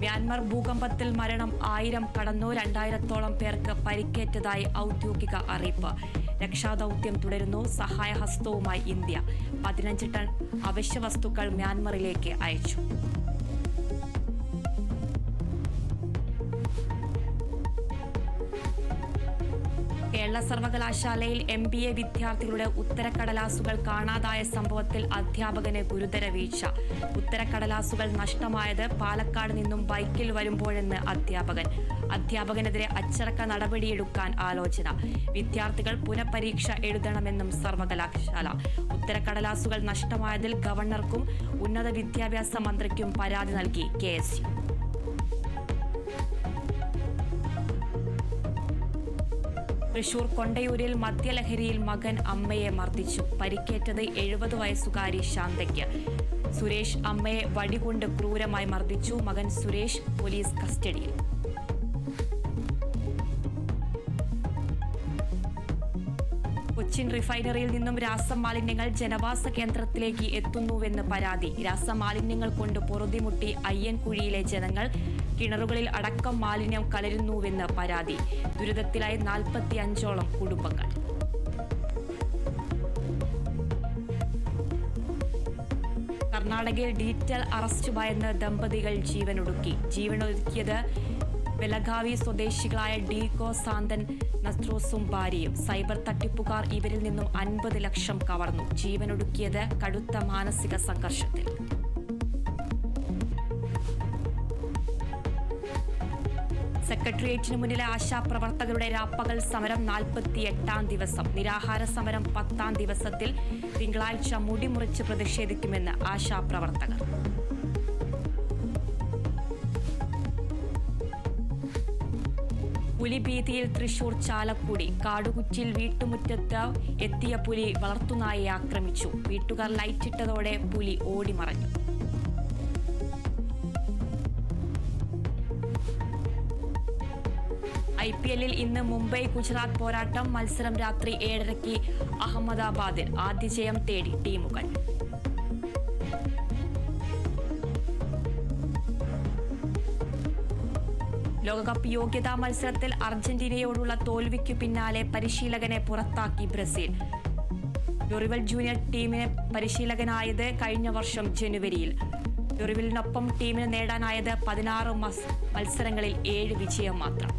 Myanmar ഭൂകമ്പത്തിൽ മരണം 1000 കടന്നു. 2000-ഓളം പേർക്ക് പരിക്കേറ്റതായി ഔദ്യോഗിക അറിയിപ്പ്. രക്ഷാദൌത്യം തുടരുന്നു. സഹായഹസ്തവുമായി ഇന്ത്യ 15 ടൺ അവശ്യ വസ്തുക്കൾ മ്യാൻമറിലേക്ക് അയച്ചു. കേരള സർവകലാശാലയിൽ MBA വിദ്യാർത്ഥികളുടെ ഉത്തരക്കടലാസുകൾ കാണാതായ സംഭവത്തിൽ അധ്യാപകന് ഗുരുതര വീഴ്ച. ഉത്തരക്കടലാസുകൾ നഷ്ടമായത് പാലക്കാട് നിന്നും ബൈക്കിൽ വരുമ്പോഴെന്ന് അധ്യാപകനെതിരെ അച്ചടക്ക നടപടിയെടുക്കാൻ ആലോചന. വിദ്യാർത്ഥികൾ പുനഃപരീക്ഷ എഴുതണമെന്നും സർവകലാശാല. ഉത്തരക്കടലാസുകൾ നഷ്ടമായതിൽ ഗവർണർക്കും ഉന്നത വിദ്യാഭ്യാസ മന്ത്രിക്കും പരാതി നൽകി KSU. തൃശൂർ കൊണ്ടയൂരിൽ മദ്യലഹരിയിൽ മകൻ അമ്മയെ മർദ്ദിച്ചു. പരിക്കേറ്റത് 70 വയസ്സുകാരി ശാന്തയ്ക്ക്. സുരേഷ് അമ്മയെ വടികൊണ്ട് ക്രൂരമായി മർദ്ദിച്ചു. മകൻ സുരേഷ് പോലീസ് കസ്റ്റഡിയിൽ. കൊച്ചിൻ റിഫൈനറിയിൽ നിന്നും രാസമാലിന്യങ്ങൾ ജനവാസ കേന്ദ്രത്തിലേക്ക് എത്തുന്നുവെന്ന് പരാതി. രാസമാലിന്യങ്ങൾ കൊണ്ട് പൊറുതിമുട്ടി അയ്യൻകുഴിയിലെ ജനങ്ങൾ. കിണറുകളിൽ അടക്കം മാലിന്യം കലരുന്നുവെന്ന് പരാതി. ദുരിതത്തിലായി 45ഓളം കുടുംബങ്ങൾ. കർണാടകയിൽ ഡിജിറ്റൽ അറസ്റ്റ് ഭയന്ന് ദമ്പതികൾ ജീവനൊടുക്കിയത് ബെലഗാവി സ്വദേശികളായ ഡീകോ സാന്തൻ നസ്ത്രോസും ഭാര്യയും. സൈബർ തട്ടിപ്പുകാർ ഇവരിൽ നിന്നും 50 ലക്ഷം കവർന്നു. ജീവനൊടുക്കിയത് കടുത്ത മാനസിക സംഘർഷത്തിൽ. സെക്രട്ടേറിയറ്റിന് മുന്നിലെ ആശാപ്രവർത്തകരുടെ രാപ്പകൽ സമരം 48ാം ദിവസം. നിരാഹാര സമരം 10ാം ദിവസത്തിൽ. തിങ്കളാഴ്ച മുടി മുറിച്ച് പ്രതിഷേധിക്കുമെന്ന് ആശാപ്രവർത്തകർ. പുലിഭീതിയിൽ തൃശൂർ ചാലക്കുടി. കാടുകുറ്റിയിൽ വീട്ടുമുറ്റത്ത് എത്തിയ പുലി വളർത്തുനായെ ആക്രമിച്ചു. വീട്ടുകാർ ലൈറ്റിട്ടതോടെ പുലി ഓടിമറഞ്ഞു. IPL-ൽ ഇന്ന് മുംബൈ ഗുജറാത്ത് പോരാട്ടം. മത്സരം രാത്രി 7:30-ക്ക് അഹമ്മദാബാദിൽ. ആദ്യ ജയം തേടി ടീമുകൾ. ലോകകപ്പ് യോഗ്യതാ മത്സരത്തിൽ അർജന്റീനയോടുള്ള തോൽവിക്കു പിന്നാലെ പരിശീലകനെ പുറത്താക്കി ബ്രസീൽ. ഡൊറിവൽ ജൂനിയർ ടീമിന് പരിശീലകനായത് കഴിഞ്ഞ വർഷം ജനുവരിയിൽ. ഡൊറിവലിനൊപ്പം ടീമിന് നേടാനായത് 16 മത്സരങ്ങളിൽ 7 വിജയം മാത്രം.